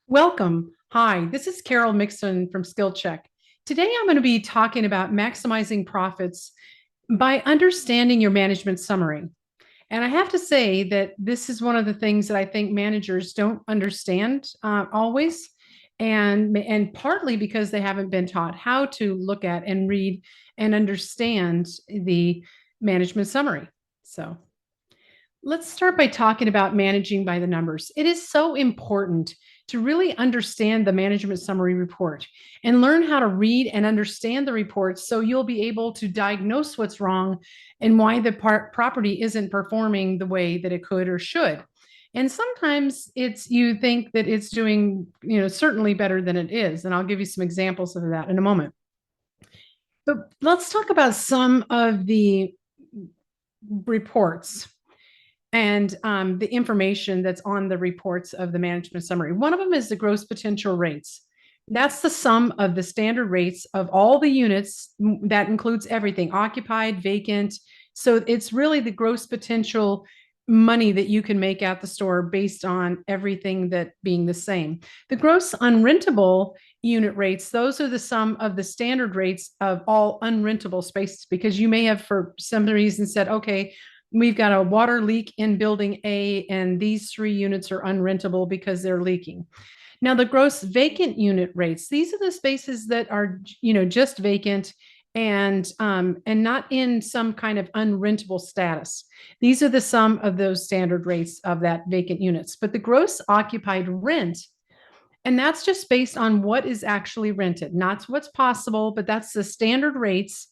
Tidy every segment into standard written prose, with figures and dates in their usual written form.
Welcome. Hi, this is Carol Mixon from Skill Check. Today I'm going to be talking about maximizing profits by understanding your management summary. And I have to say that this is one of the things that I think managers don't understand always, and partly because they haven't been taught how to look at and read and understand the management summary. So let's start by talking about managing by the numbers. It is so important to really understand the management summary report and learn how to read and understand the report so you'll be able to diagnose what's wrong and why the property isn't performing the way that it could or should. And sometimes it's you think that it's doing, certainly better than it is. And I'll give you some examples of that in a moment. But let's talk about some of the reports and the information that's on the reports of the management summary. One of them is the gross potential rates. That's the sum of the standard rates of all the units. That includes everything, occupied, vacant. So it's really the gross potential money that you can make at the store based on everything that being the same. The gross unrentable unit rates, those are the sum of the standard rates of all unrentable spaces, because you may have for some reason said, okay, we've got a water leak in building A, and these 3 units are unrentable because they're leaking. Now, the gross vacant unit rates, these are the spaces that are, just vacant and not in some kind of unrentable status. These are the sum of those standard rates of that vacant units. But the gross occupied rent, and that's just based on what is actually rented, not what's possible, but that's the standard rates.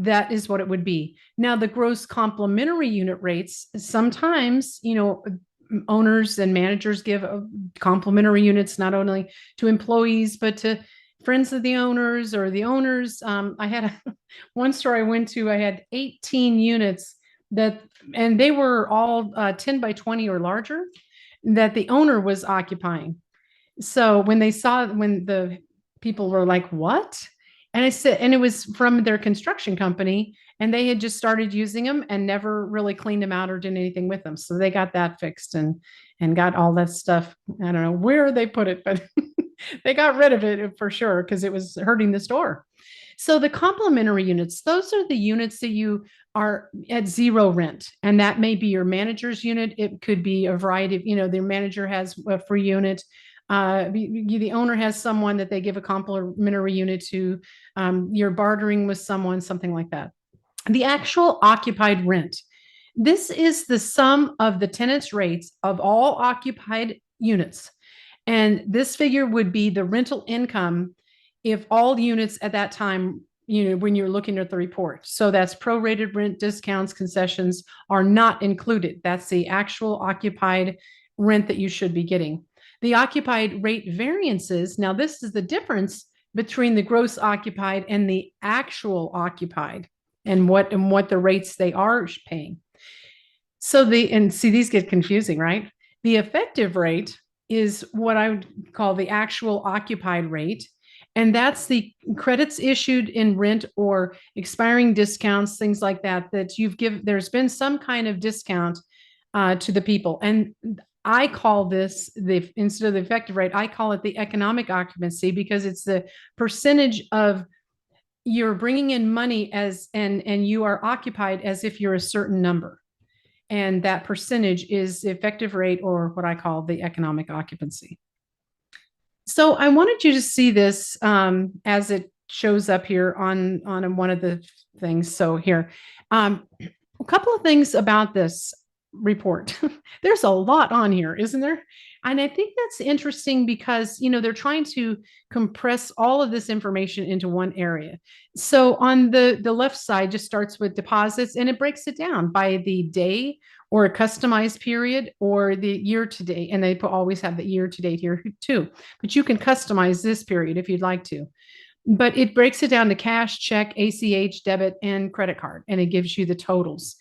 That is what it would be. Now, the gross complementary unit rates, sometimes, owners and managers give complementary units not only to employees, but to friends of the owners or the owners. I had one store I went to, I had 18 units and they were all 10 by 20 or larger that the owner was occupying. So when the people were like, what? And I said, and it was from their construction company, and they had just started using them and never really cleaned them out or did anything with them. So they got that fixed and got all that stuff. I don't know where they put it, but they got rid of it for sure because it was hurting the store. So the complementary units, those are the units that you are at zero rent. And that may be your manager's unit. It could be a variety of, the manager has a free unit. The owner has someone that they give a complimentary unit to. You're bartering with someone, something like that. The actual occupied rent. This is the sum of the tenant's rates of all occupied units. And this figure would be the rental income if all units at that time, when you're looking at the report. So that's prorated rent, discounts, concessions are not included. That's the actual occupied rent that you should be getting. The occupied rate variances, now this is the difference between the gross occupied and the actual occupied and what the rates they are paying. So and see, these get confusing, right? The effective rate is what I would call the actual occupied rate. And that's the credits issued in rent or expiring discounts, things like that, there's been some kind of discount to the people. And I call this instead of the effective rate, I call it the economic occupancy because it's the percentage of you're bringing in money and you are occupied as if you're a certain number. And that percentage is the effective rate, or what I call the economic occupancy. So I wanted you to see this as it shows up here on one of the things. So here, a couple of things about this report. There's a lot on here, isn't there? And I think that's interesting because, they're trying to compress all of this information into one area. So on the left side just starts with deposits, and it breaks it down by the day or a customized period or the year to date. And they always have the year to date here too, but you can customize this period if you'd like to. But it breaks it down to cash, check, ACH, debit, and credit card, and it gives you the totals.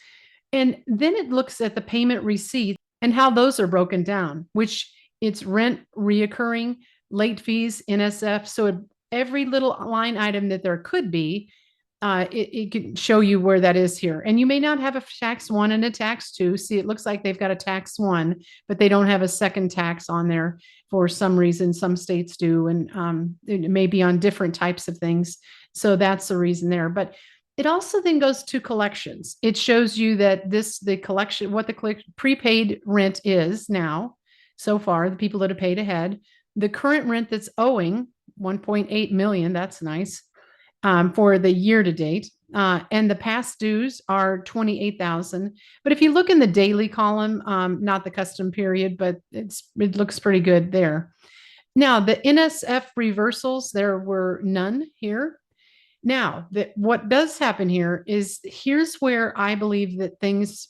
And then it looks at the payment receipts and how those are broken down, which it's rent, reoccurring, late fees, NSF. So every little line item that there could be it can show you where that is here. And you may not have a tax one and a tax two. See, it looks like they've got a tax one, but they don't have a second tax on there for some reason. Some states do, and it may be on different types of things. So that's the reason there. But it also then goes to collections. It shows you that the collection, what the prepaid rent is now, so far, the people that have paid ahead, the current rent that's owing 1.8 million. That's nice for the year to date. And the past dues are 28,000. But if you look in the daily column, not the custom period, but it looks pretty good there. Now, the NSF reversals, there were none here. Now, what does happen here is here's where I believe that things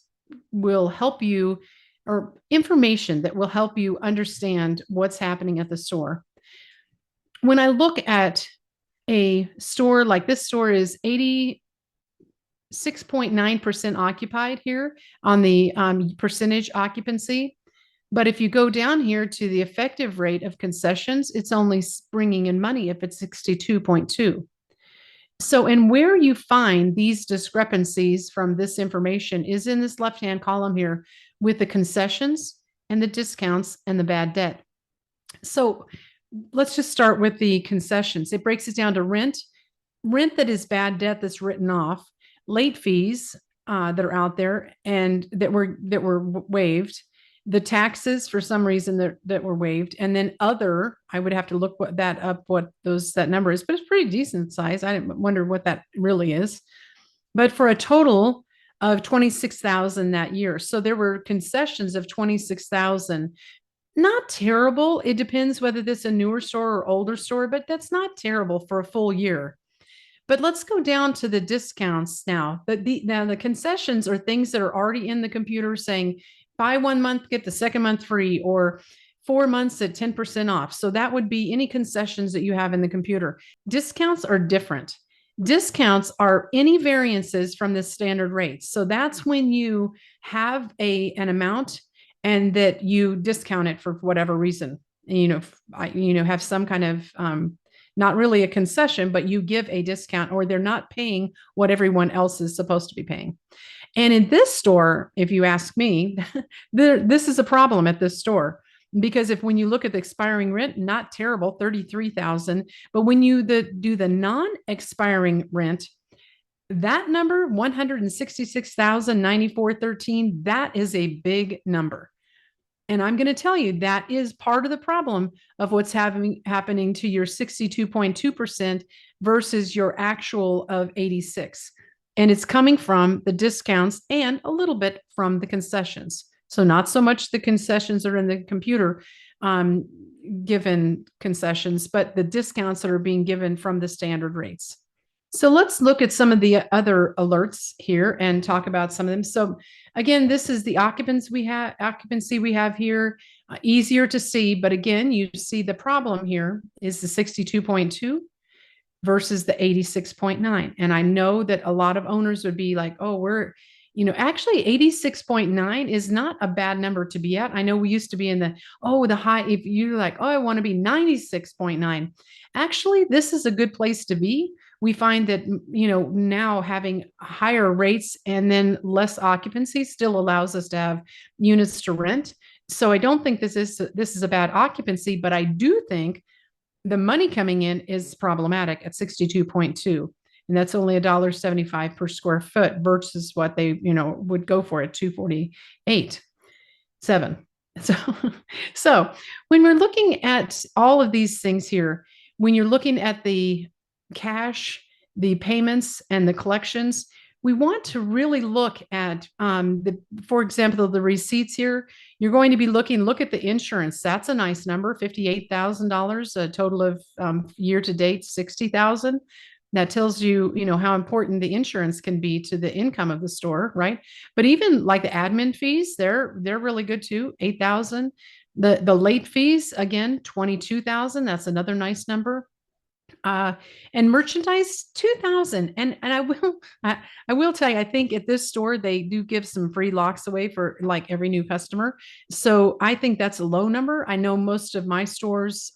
will help you, or information that will help you understand what's happening at the store. When I look at a store like this store is 86.9% occupied here on the percentage occupancy. But if you go down here to the effective rate of concessions, it's only bringing in money if it's 62.2. So, and where you find these discrepancies from this information is in this left-hand column here with the concessions and the discounts and the bad debt. So let's just start with the concessions. It breaks it down to rent that is bad debt that's written off, late fees that are out there and that were waived, the taxes for some reason that were waived, and then other. I would have to look what that number is, but it's pretty decent size. I wonder what that really is, but for a total of 26,000 that year. So there were concessions of 26,000. Not terrible. It depends whether this is a newer store or older store, but that's not terrible for a full year. But let's go down to the discounts now. Now the concessions are things that are already in the computer saying buy 1 month, get the second month free, or 4 months at 10% off. So that would be any concessions that you have in the computer. Discounts are different. Discounts are any variances from the standard rates. So that's when you have an amount and that you discount it for whatever reason. Have some kind of not really a concession, but you give a discount, or they're not paying what everyone else is supposed to be paying. And in this store, if you ask me, this is a problem at this store, because when you look at the expiring rent, not terrible, 33,000. But when you do the non-expiring rent, that number, 166,094.13, that is a big number. And I'm going to tell you that is part of the problem of what's happening to your 62.2% versus your actual of 86. And it's coming from the discounts and a little bit from the concessions. So not so much the concessions are in the computer given concessions, but the discounts that are being given from the standard rates. So let's look at some of the other alerts here and talk about some of them. So again, this is the occupancy we have here, easier to see. But again, you see the problem here is the 62.2 versus the 86.9. And I know that a lot of owners would be like, oh, actually 86.9 is not a bad number to be at. I know we used to be in the high, if you're like, I want to be 96.9. Actually, this is a good place to be. We find that, now having higher rates and then less occupancy still allows us to have units to rent. So I don't think this is a bad occupancy, but I do think the money coming in is problematic at 62.2. And that's only $1.75 per square foot versus what they, would go for at 248.7. So when we're looking at all of these things here, when you're looking at the cash, the payments, and the collections, we want to really look at, for example, the receipts here. You're going to be look at the insurance. That's a nice number, $58,000, a total of year to date, 60,000. That tells you, how important the insurance can be to the income of the store, right? But even like the admin fees, they're really good too, 8,000. The late fees, again, 22,000. That's another nice number. And merchandise, 2,000. And I will tell you, I think at this store they do give some free locks away for like every new customer. So I think that's a low number. I know most of my stores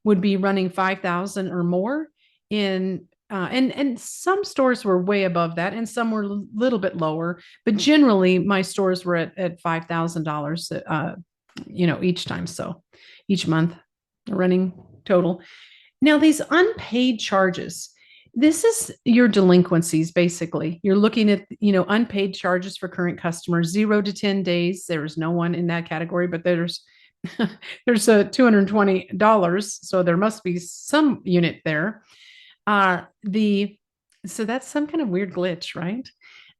would be running 5,000 or more in And some stores were way above that, and some were a little bit lower. But generally, my stores were at $5,000, each time. So each month, running total. Now, these unpaid charges, this is your delinquencies, basically. You're looking at, unpaid charges for current customers, 0 to 10 days. There is no one in that category, but there's a $220, so there must be some unit there. The So that's some kind of weird glitch, right?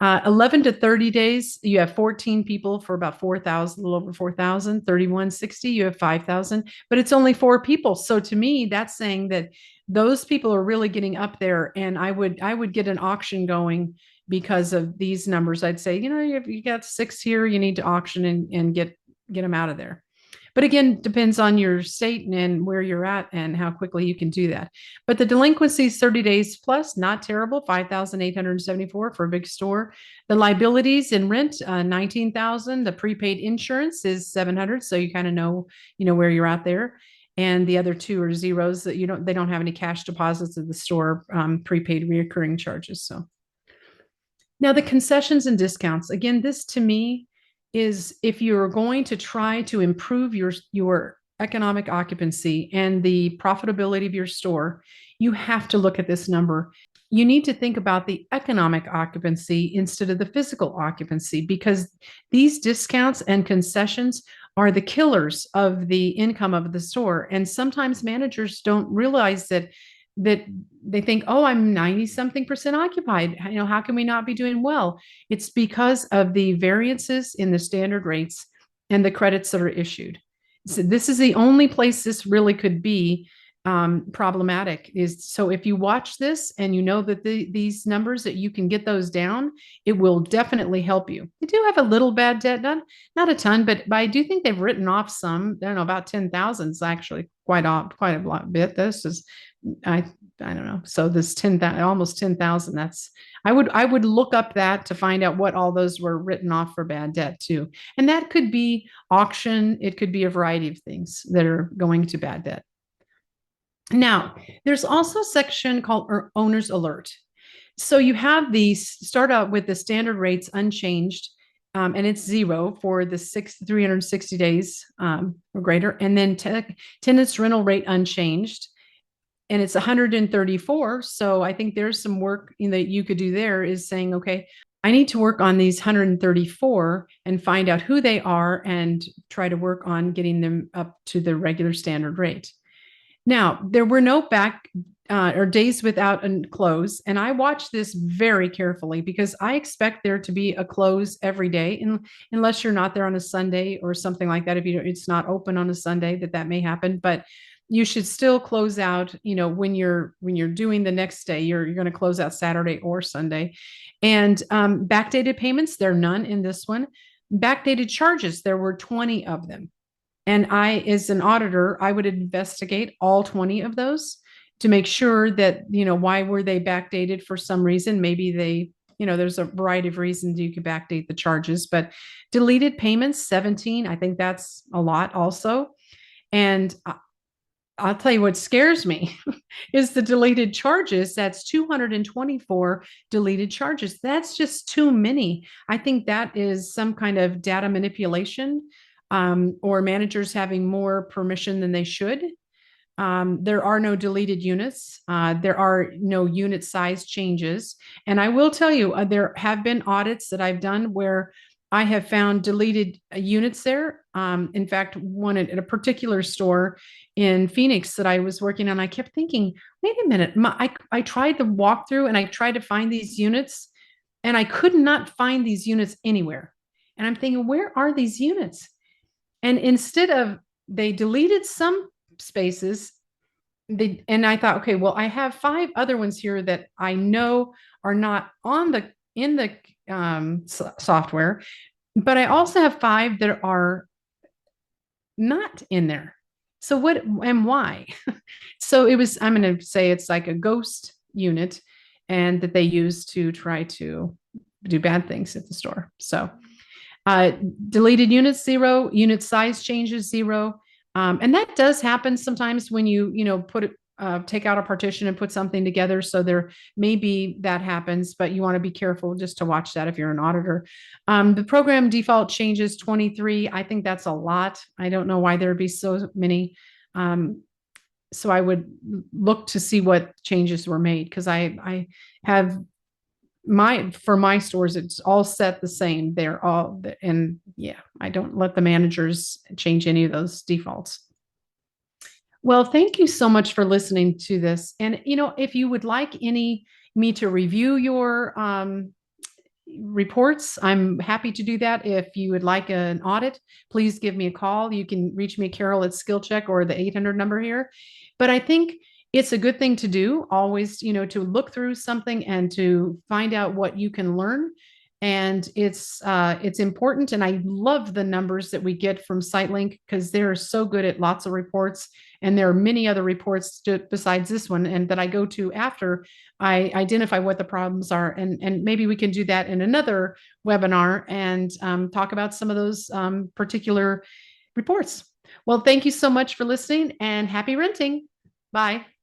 11 to 30 days, you have 14 people for about 4,000, a little over 4,000. 3160, you have 5,000, but it's only 4 people. So to me, that's saying that those people are really getting up there, and I would get an auction going because of these numbers. I'd say, you got 6 here, you need to auction and get them out of there. But again, depends on your state and where you're at and how quickly you can do that. But the delinquency is 30 days plus, not terrible, 5,874 for a big store. The liabilities and rent, 19,000. The prepaid insurance is 700, so you kind of know, where you're at there. And the other two are zeros that they don't have any cash deposits at the store, prepaid reoccurring charges. So now the concessions and discounts. Again, this to me is, if you're going to try to improve your economic occupancy and the profitability of your store, you have to look at this number. You need to think about the economic occupancy instead of the physical occupancy, because these discounts and concessions are the killers of the income of the store. And sometimes managers don't realize that they think, oh, I'm 90 something percent occupied. How can we not be doing well? It's because of the variances in the standard rates and the credits that are issued. So this is the only place this really could be problematic. Is so if you watch this and you know that these numbers, that you can get those down, it will definitely help you. They do have a little bad debt, not a ton, but I do think they've written off some. I don't know, about 10,000 is actually quite a lot bit. This is I I don't know. So this 10,000, almost 10,000, that's, I would look up that to find out what all those were written off for bad debt too. And that could be auction. It could be a variety of things that are going to bad debt. Now, there's also a section called owner's alert. So you have these start out with the standard rates unchanged, and it's zero for the 360 days or greater, and then tenant's rental rate unchanged, and it's 134. So I think there's some work that you could do there, is saying, okay, I need to work on these 134 and find out who they are and try to work on getting them up to the regular standard rate. Now, there were no back or days without a close. And I watch this very carefully because I expect there to be a close every day, unless you're not there on a Sunday or something like that. If it's not open on a Sunday, that may happen. But you should still close out, when you're doing the next day, you're going to close out Saturday or Sunday. And backdated payments, there are none in this one. Backdated charges, there were 20 of them. And I, as an auditor, I would investigate all 20 of those to make sure that, why were they backdated for some reason? Maybe they, there's a variety of reasons you could backdate the charges, but deleted payments, 17, I think that's a lot also. And I'll tell you what scares me is the deleted charges. That's 224 deleted charges. That's just too many. I think that is some kind of data manipulation, or managers having more permission than they should. There are no deleted units. There are no unit size changes. And I will tell you, there have been audits that I've done where I have found deleted units there. In fact, one at a particular store in Phoenix that I was working on, I kept thinking, wait a minute, I tried the walkthrough and I tried to find these units, and I could not find these units anywhere. And I'm thinking, where are these units? And instead of, they deleted some spaces, and I thought, okay, well, I have 5 other ones here that I know are not in the software, but I also have 5 that are not in there. So what and why? So I'm going to say it's like a ghost unit, and that they use to try to do bad things at the store. So deleted units, 0. Unit size changes, 0. And that does happen sometimes when you put take out a partition and put something together. So there maybe that happens, but you want to be careful just to watch that if you're an auditor. The program default changes 23. I think that's a lot. I don't know why there'd be so many. So I would look to see what changes were made, because I have for my stores, it's all set the same. They're all, and yeah, I don't let the managers change any of those defaults. Well, thank you so much for listening to this. And if you would like me to review your reports, I'm happy to do that. If you would like an audit, please give me a call. You can reach me, Carol, at Skill Check, or the 800 number here. But I think it's a good thing to do always, to look through something and to find out what you can learn. And it's important. And I love the numbers that we get from SiteLink, because they're so good at lots of reports. And there are many other reports besides this one, and that I go to after I identify what the problems are. And maybe we can do that in another webinar and talk about some of those particular reports. Well, thank you so much for listening, and happy renting. Bye.